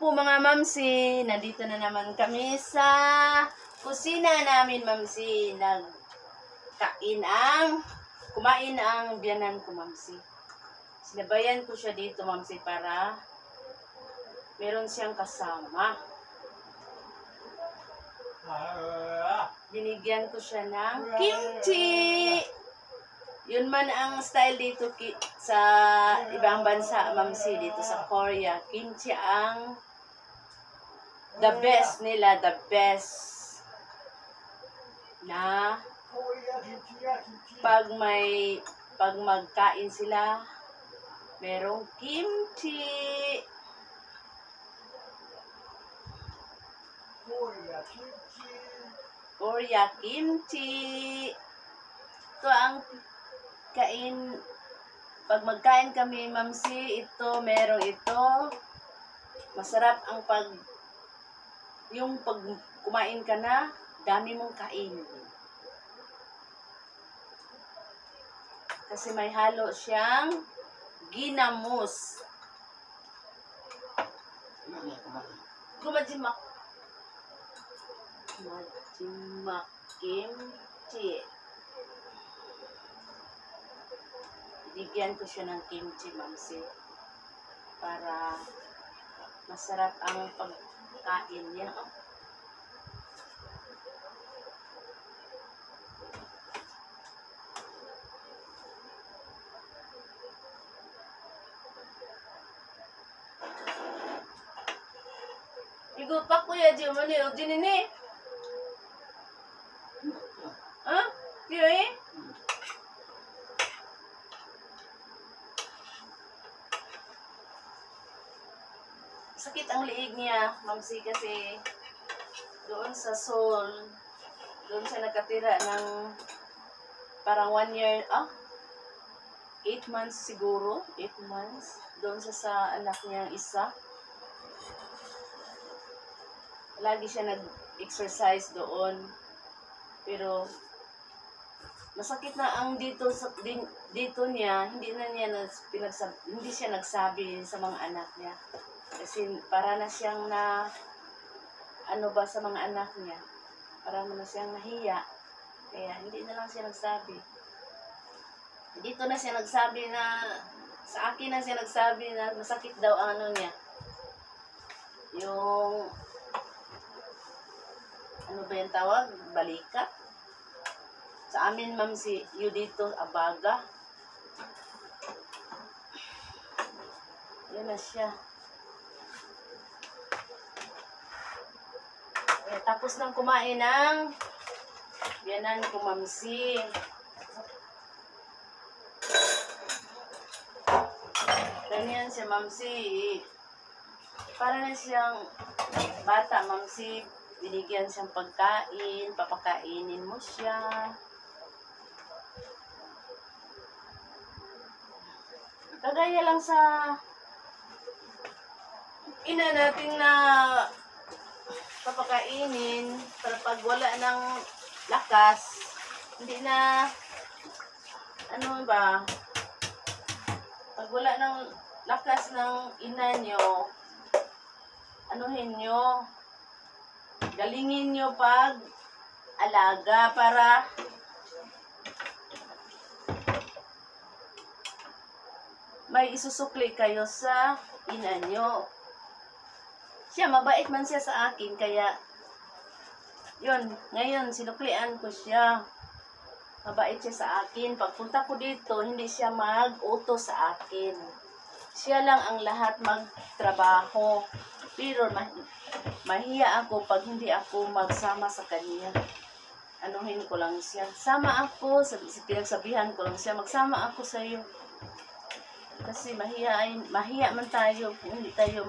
po mga mamsi, nandito na naman kami sa kusina namin mamsi. Kumain ang biyanan ko mamsi. Sinabayan ko siya dito mamsi para meron siyang kasama. Dinigyan ko siya ng kimchi. Yun man ang style dito sa ibang bansa, mamsi, dito sa Korea. Kimchi ang the best nila, the best na pag magkain sila, merong kimchi. Korea kimchi. Ito ang pag magkain kami mamsi, merong ito. Masarap ang pag kumain ka na, dami mong kain. Kasi may halo siyang ginamos. Majimak kimchi. Bigyan ko siya ng kimchi, mamsi, para masarap ang pagkain niya. Igo pa kuya di mo ni ni. Ha? Diyo eh? Sakit ang liig niya, mamsi, kasi doon sa Seoul, doon siya nakatira ng parang 1 year, 8 months siguro, 8 months, doon siya sa anak niya isa. Lagi siya nag-exercise doon, pero masakit na ang dito niya, hindi siya nagsabi sa mga anak niya. Kasi para na siyang sa mga anak niya. Para na siyang nahiya. Kaya hindi na lang siya nagsabi. Dito na siya nagsabi sa akin na siya nagsabi na masakit daw ang niya. Yung, ano ba yung tawag? Balikat. Sa amin, mamsi, yung dito, abaga. Yan na siya. Tapos nang kumain ng biyanan ko, mamsi. Ganyan siya, mamsi. Para na siyang bata, mamsi. Binigyan siyang pagkain, papakainin mo siya. Kagaya lang sa ina natin na papakainin, para pag wala ng lakas, hindi na, pag wala ng lakas ng ina nyo, galingin nyo pag alaga para may isusukli kayo sa ina nyo. Siya, mabait man siya sa akin, kaya yun, ngayon sinuklian ko siya. Mabait siya sa akin. Pagpunta ko dito, hindi siya mag-utos sa akin. Siya lang ang lahat magtrabaho. Pero mahiya ako pag hindi ako magsama sa kanya. Anuhin ko lang siya. Sama ako, pinagsabihan ko lang siya, magsama ako sa iyo. Kasi mahiya man tayo kung hindi tayo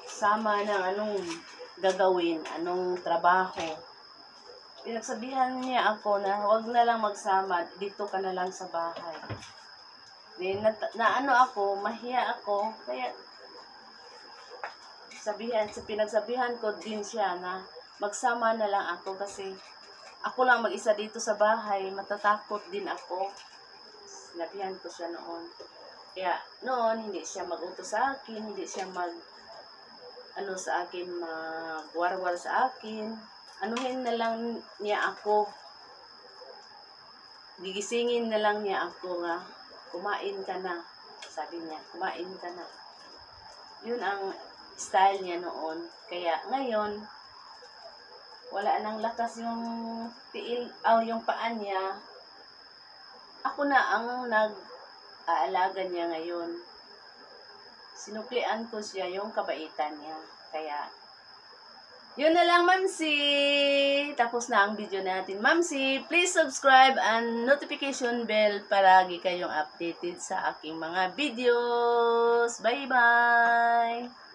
sama ng anong gagawin, anong trabaho. Pinagsabihan niya ako na huwag na lang magsama, dito ka na lang sa bahay. Mahiya ako, kaya pinagsabihan ko din siya na magsama na lang ako kasi ako lang mag-isa dito sa bahay, matatakot din ako. Sinabihan ko siya noon. Kaya noon, hindi siya mag-utos sa akin, hindi siya sa akin, magwarwar sa akin. Anuhin na lang niya ako. Gigisingin na lang niya ako nga, kumain ka na. Sabi niya, kumain ka na. Yun ang style niya noon. Kaya ngayon, wala nang lakas yung yung paa niya. Ako na ang nag-aalaga niya ngayon. Sinuklian ko siya yung kabaitan niya. Kaya, yun na lang, Mamsi. Tapos na ang video natin. Mamsi, please subscribe and notification bell para lagi kayong updated sa aking mga videos. Bye-bye!